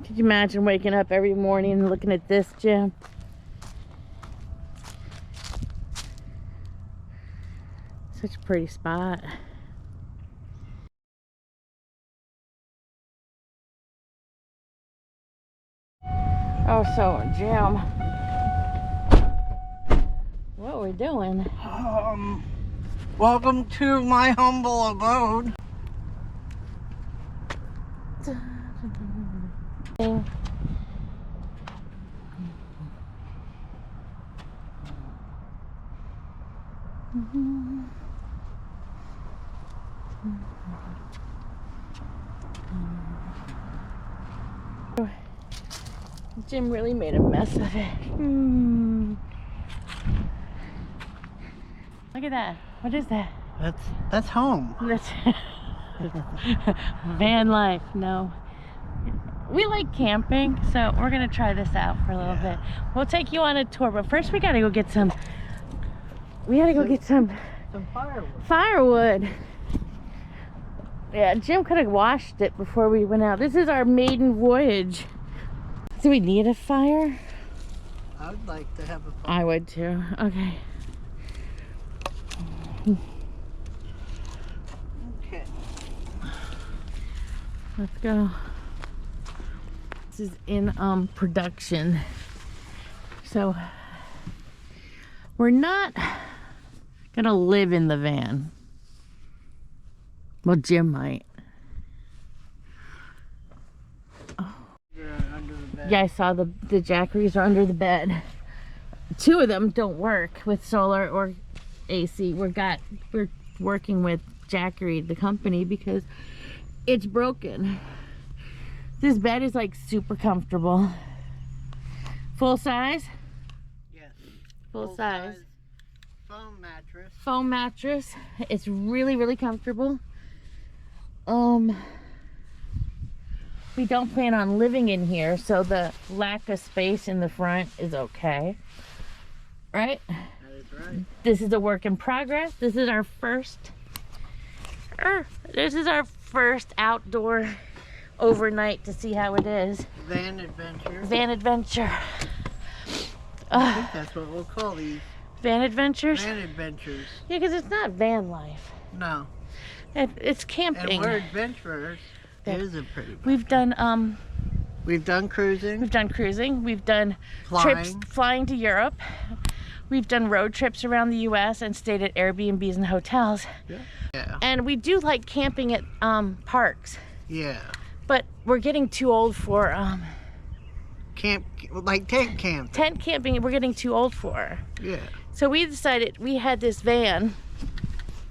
Could you imagine waking up every morning and looking at this, Jim? Such a pretty spot. Oh, so Jim, what are we doing? Welcome to my humble abode. Jim really made a mess of it. Look at that. What is that? That's home. That's van life. No. We like camping, so we're gonna try this out for a little bit. We'll take you on a tour, but first we gotta go get some. We gotta go get some firewood. Firewood. Yeah, Jim could have washed it before we went out. This is our maiden voyage. Do we need a fire? I would like to have a fire. I would too. Okay. Okay. Let's go. This is in production. So we're not gonna live in the van. Well, Jim might. Yeah, I saw the jackeries are under the bed. 2 of them don't work with solar or AC. We're working with Jackery, the company, because it's broken. This bed is like super comfortable. Full size? Yes. Full size. Foam mattress. Foam mattress. It's really, really comfortable. We don't plan on living in here, so the lack of space in the front is okay. Right? That is right. This is a work in progress. This is our first outdoor overnight to see how it is. Van adventure. Van adventure. I think that's what we'll call these. Van adventures? Van adventures. Yeah, because it's not van life. No. It's camping. And we're adventurers. It is a pretty. We've done cruising. We've done cruising. We've done trips flying to Europe. We've done road trips around the U.S. and stayed at Airbnbs and hotels. Yeah. And we do like camping at parks. Yeah. But we're getting too old for tent camping. Tent camping. We're getting too old for. Yeah. So we decided, we had this van.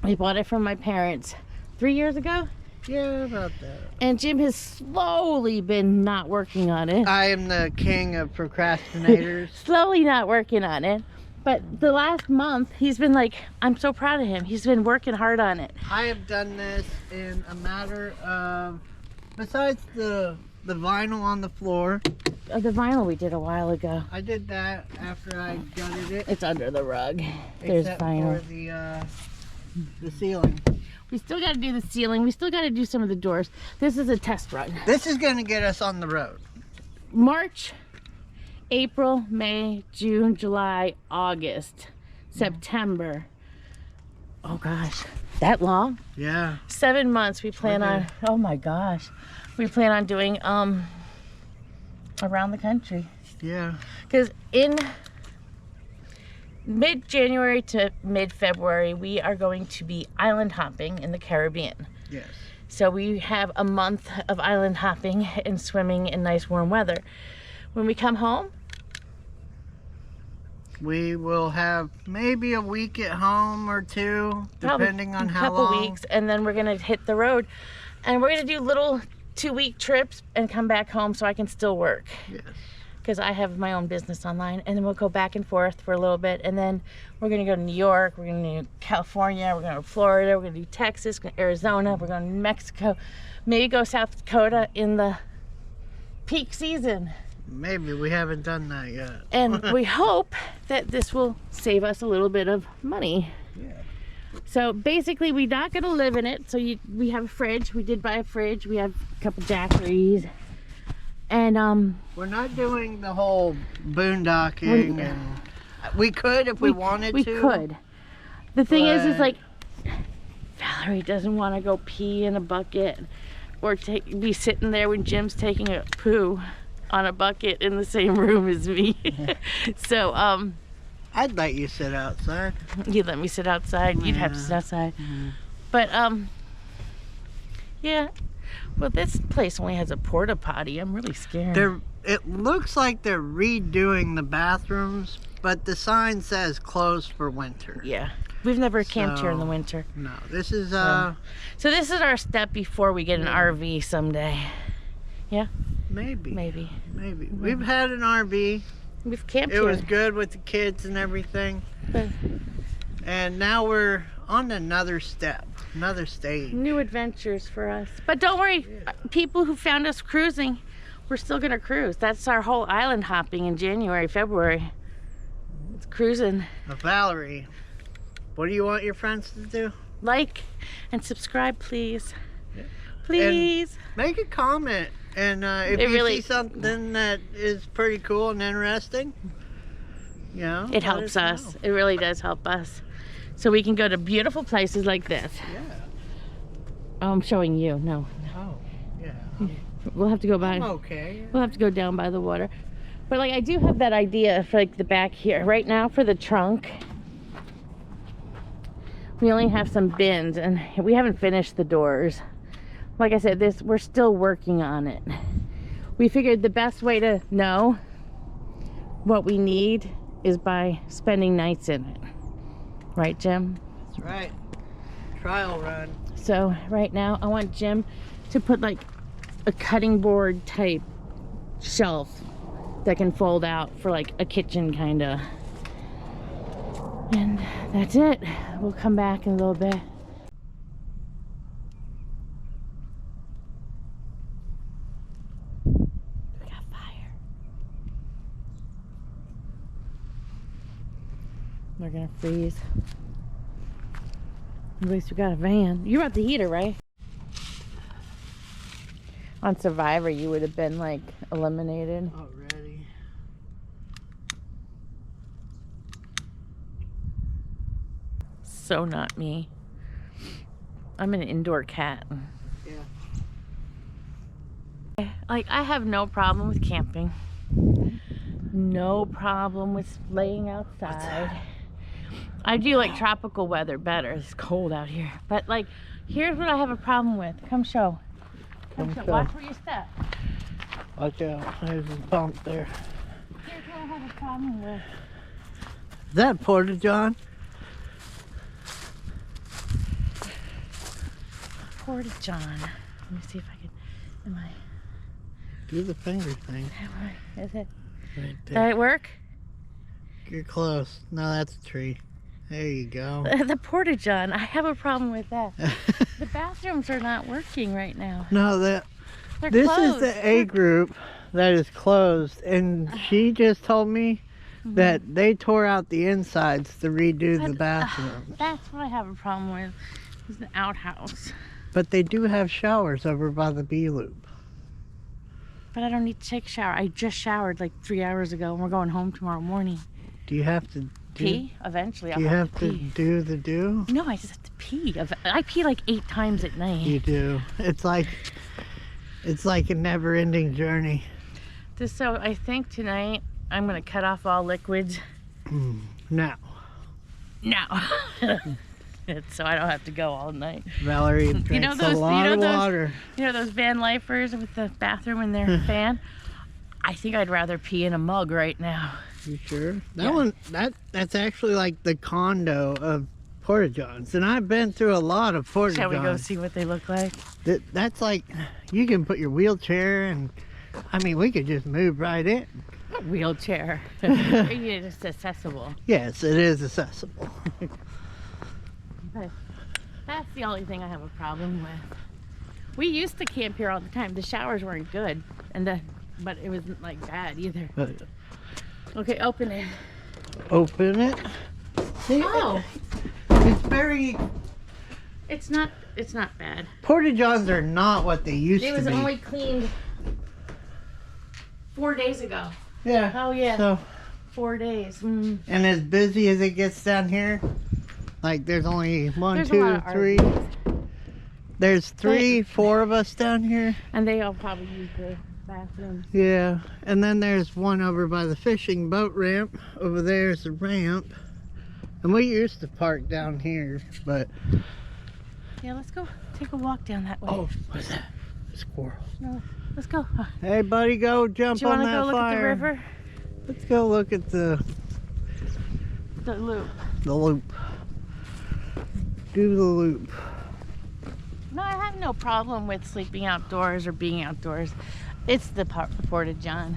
We bought it from my parents 3 years ago. Yeah, about that. And Jim has slowly been not working on it. I am the king of procrastinators. Slowly not working on it. But the last month, he's been like, I'm so proud of him. He's been working hard on it. I have done this in a matter of, besides the vinyl on the floor. The vinyl we did a while ago. I did that after I gutted it. It's under the rug. There's except vinyl. For the ceiling. We still got to do the ceiling. We still got to do some of the doors. This is a test run. This is going to get us on the road. March, April, May, June, July, August, September. Oh gosh, that long? Yeah. 7 months we plan on. Oh my gosh. We plan on doing around the country. Yeah. Because in mid-January to mid-February, we are going to be island hopping in the Caribbean. Yes. So we have a month of island hopping and swimming in nice warm weather. When we come home, we will have maybe a week at home or 2, depending on how long. A couple weeks, and then we're gonna hit the road. And we're gonna do little 2-week trips and come back home so I can still work. Yes. Because I have my own business online, and then we'll go back and forth for a little bit, and then we're gonna go to New York, we're gonna do California, we're gonna go to Florida, we're gonna do Texas, Arizona, we're going to Mexico, maybe go South Dakota in the peak season. Maybe, we haven't done that yet. And we hope that this will save us a little bit of money. Yeah. So basically, we're not gonna live in it. So we have a fridge. We did buy a fridge. We have a couple jackeries. And we're not doing the whole boondocking, and we could if we wanted we to. We could. The thing is but- like Valerie doesn't want to go pee in a bucket or be sitting there when Jim's taking a poo on a bucket in the same room as me. So I'd let you sit outside. You'd let me sit outside. You'd have to sit outside. But yeah. Well, this place only has a porta potty. I'm really scared. It looks like they're redoing the bathrooms, but the sign says closed for winter. Yeah. We've never camped here in the winter. No, this is So this is our step before we get an RV someday. Yeah? Maybe. We've had an RV. We've camped It here. was good with the kids and everything. But And now we're on another step, another stage. new adventures for us. But don't worry, people who found us cruising, we're still gonna cruise. That's our whole island hopping in January, February. It's cruising. Valerie, what do you want your friends to do? Like and subscribe, please. Yeah. Please. Make a comment. And if It you really- see something that is pretty cool and interesting, you know, It helps us. It really does help us. So we can go to beautiful places like this. Yeah. Oh, I'm showing you. No. Oh, yeah. We'll have to go by. I'm okay. We'll have to go down by the water. But like I do have that idea for like the back here. Right now for the trunk, we only have some bins and we haven't finished the doors. Like I said, we're still working on it. We figured the best way to know what we need is by spending nights in it. Right, Jim? That's right. Trial run. So right now I want Jim to put like a cutting board type shelf that can fold out for like a kitchen kinda. And that's it. We'll come back in a little bit. We got fire. We're gonna freeze. At least we got a van. You brought the heater, right? On Survivor, you would have been like eliminated. Already. So not me. I'm an indoor cat. Yeah. Like, I have no problem with camping. No problem with laying outside. I do like tropical weather better. It's cold out here. But like, here's what I have a problem with. Come show. Come show. Watch where you step. Watch out. There's a bump there. Here's what I have a problem with. Is that Porta John? Porta John. Let me see if I can. Am I? Do the finger thing. Is it? Right Did there. it work? You're close. No, that's a tree. There you go. The Porta John. I have a problem with that. The bathrooms are not working right now. No, They're this closed. is the A group that is closed, and she just told me that they tore out the insides to redo the bathroom. That's what I have a problem with. It's an outhouse. But they do have showers over by the B loop. But I don't need to take a shower. I just showered like 3 hours ago and we're going home tomorrow morning. Do you have to Pee? Eventually I'll Do you have to pee. do the do? No, I just have to pee. I pee like 8 times at night. You do. It's like a never-ending journey. So I think tonight I'm going to cut off all liquids. Now, Now. So I don't have to go all night. Valerie drinks a lot of water. You know those van lifers with the bathroom in their van? I think I'd rather pee in a mug right now. You sure? That Yeah. one, that's actually like the condo of Porta Johns, and I've been through a lot of Porta Shall Johns. we go see what they look like? That's like, you can put your wheelchair, and I mean, we could just move right in. Wheelchair. It's accessible. Yes, it is accessible. But that's the only thing I have a problem with. We used to camp here all the time. The showers weren't good, but it wasn't like bad either. Okay, open it. Open it. See, Oh, it's very. it's not bad. Porta Johns are not what they used It to was be. only cleaned 4 days ago. Yeah. Oh yeah. So, 4 days. Mm. and as busy as it gets down here, like there's only one, There's a two, lot of three. RVs. There's three, four of us down here. And they all probably use the bathrooms. Yeah. And then there's one over by the fishing boat ramp. Over there's the ramp. And we used to park down here, but... Yeah, let's go take a walk down that way. Oh, what's that? A squirrel. No, let's go. Hey, buddy, go jump Do you on want to that go look fire. at the river? Let's go look at the The loop. loop. Do the loop. No, I have no problem with sleeping outdoors or being outdoors. It's the Porta-John.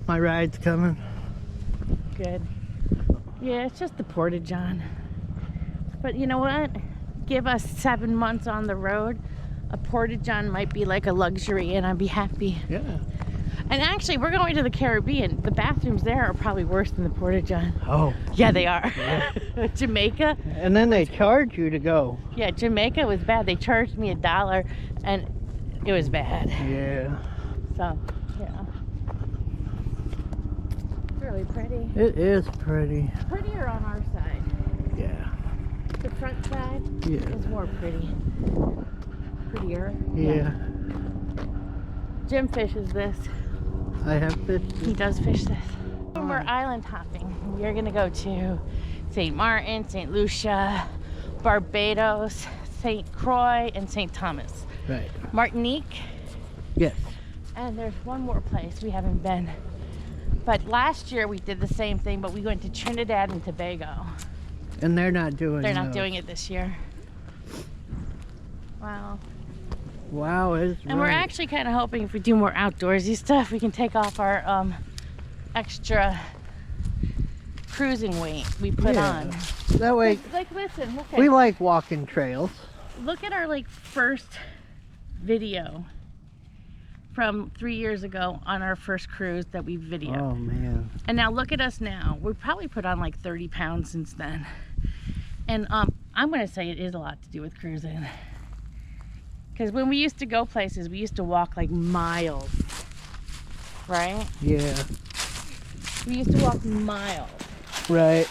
My ride's coming. Good. Yeah, it's just the Porta-John. But you know what? Give us 7 months on the road, a Porta-John might be like a luxury, and I'd be happy. Yeah. And actually, we're going to the Caribbean. The bathrooms there are probably worse than the Porta-John. Oh. Yeah, they are. Yeah. Jamaica. And then they charge you to go. Yeah, Jamaica was bad. They charged me $1, and it was bad. Yeah. So, yeah. Really pretty. It is pretty. Prettier on our side. Yeah. The front side Yeah. is more pretty. Prettier. Yeah. Jim fishes this. I have fished He it. does fish this. When we're island hopping, we're gonna go to St. Martin, St. Lucia, Barbados, St. Croix, and St. Thomas. Right. Martinique, Yes. and there's one more place we haven't been. But last year we did the same thing, but we went to Trinidad and Tobago. And they're not doing They're not those. doing it this year. Wow. Wow, it's And we're actually kind of hoping if we do more outdoorsy stuff, we can take off our extra cruising weight we put on. That way, Like listen, look we at, like walking trails. look at our like first video from 3 years ago on our first cruise that we videoed. Oh, man. And now look at us now. We've probably put on like 30 pounds since then. And I'm gonna say it is a lot to do with cruising. Because when we used to go places, we used to walk like miles, right? Yeah. We used to walk miles, Right.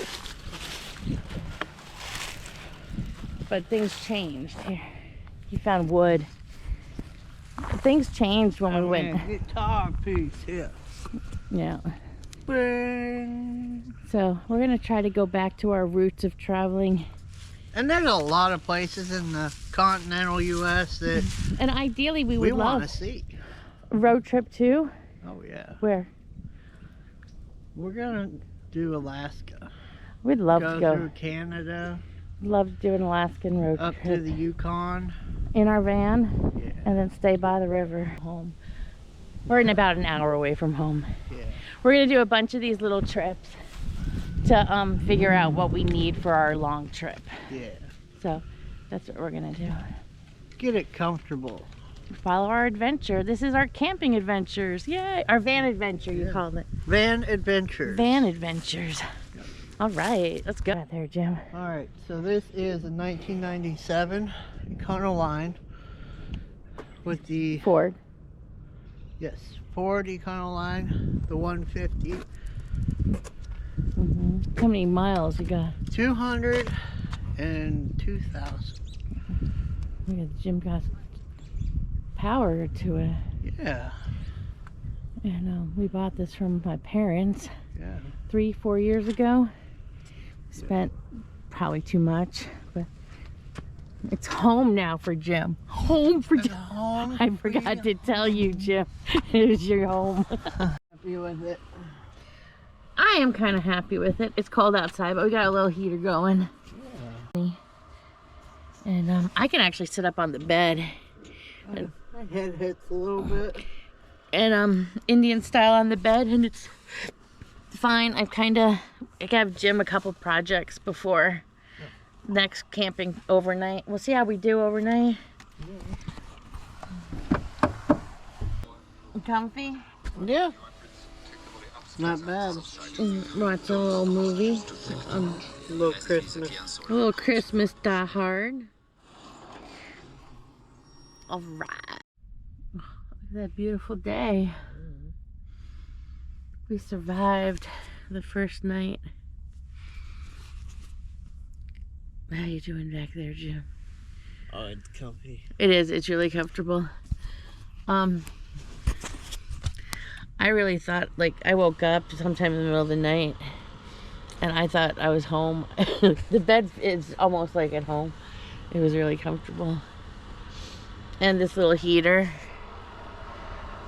but things changed. Here, you found wood. Things changed when we went. Guitar piece here. Yeah. Bing. So we're gonna try to go back to our roots of traveling. And there's a lot of places in the continental U.S. that And ideally, we we would want love to see. a road trip too. Oh, yeah. Where? We're going to do Alaska. We'd love Go to go. through Canada, Love to do an Alaskan road up trip to the Yukon. in our van, Yeah. and then stay by the river home. We're in about an hour away from home. Yeah. We're gonna do a bunch of these little trips to figure out what we need for our long trip. Yeah. So that's what we're gonna do. Get it comfortable. Follow our adventure. This is our camping adventures. Yay! Our van adventure, you Yeah. called it. Van adventures. Van adventures. All right, let's go out there, Jim. All right, so this is a 1997 Econoline with the Ford. Ford Econoline, the 150. How many miles you got? 202,000. Look at Jim got power to it. Yeah. And we bought this from my parents Yeah. 3-4 years ago. Spent probably too much, but it's home now for Jim. Home for Jim. Home. I forgot to tell you, Jim. It was your home. Happy with it. I am kind of happy with it. It's cold outside, but we got a little heater going. Yeah. And I can actually sit up on the bed. My head hits a little bit. And Indian style on the bed, and it's fine. I have Jim a couple projects before next camping overnight. We'll see how we do overnight. Comfy? Yeah. Not bad. Watch a little movie. A little Christmas. A little Christmas Die Hard. All right. Look at that beautiful day. We survived the first night. How you doing back there, Jim? Oh, it's comfy. It is. It's really comfortable. I really thought, like, I woke up sometime in the middle of the night and I thought I was home. The bed is almost like at home. It was really comfortable. And this little heater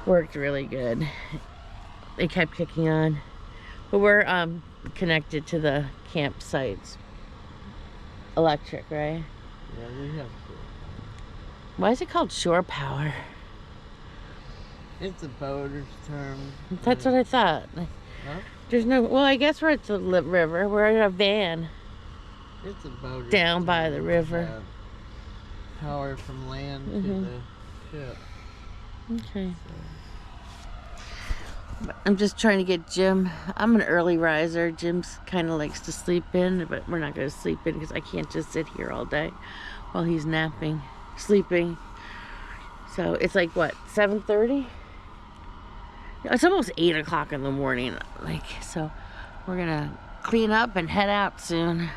worked really good. It kept kicking on. But we're connected to the campsite's electric, right? Yeah, we have to. Why is it called shore power? It's a boater's term. That's what I thought. Huh? There's no, well, I guess we're at the river. We're in a van It's a boater's down term. by the river. Power from land to the ship. Okay. I'm just trying to get Jim. I'm an early riser. Jim's kind of likes to sleep in, but we're not going to sleep in because I can't just sit here all day while he's napping, sleeping. So it's like, what, 7:30? It's almost 8 o'clock in the morning. Like, so we're going to clean up and head out soon.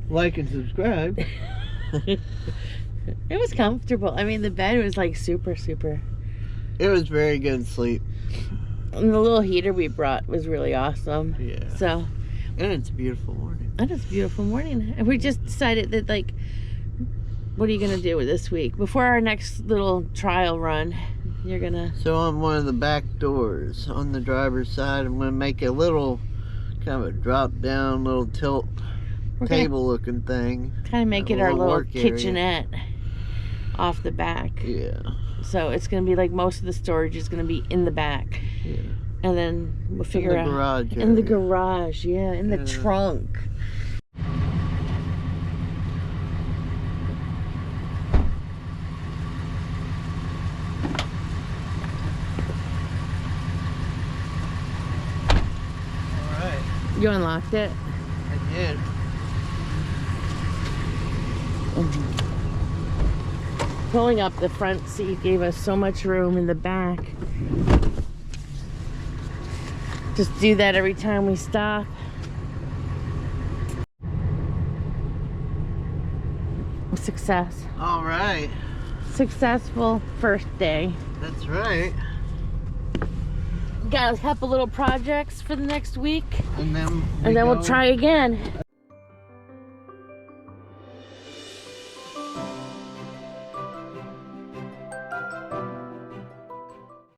Like and subscribe. It was comfortable. I mean, the bed was like super. It was very good sleep. And the little heater we brought was really awesome. Yeah. So. And it's a beautiful morning. And it's a beautiful morning. And we just decided that, like, what are you going to do with this week? Before our next little trial run, you're going to... So on one of the back doors on the driver's side, I'm going to make a little kind of a drop down little tilt table looking thing. Kind of make it our little kitchenette off the back. Yeah. So it's going to be like most of the storage is going to be in the back. Yeah. And then we'll figure out... Garage in the garage, yeah. In the trunk. Alright. You unlocked it? I did. Pulling up the front seat gave us so much room in the back. Just do that every time we stop. Success. All right. Successful first day. That's right. Got a couple little projects for the next week. And then we'll try again.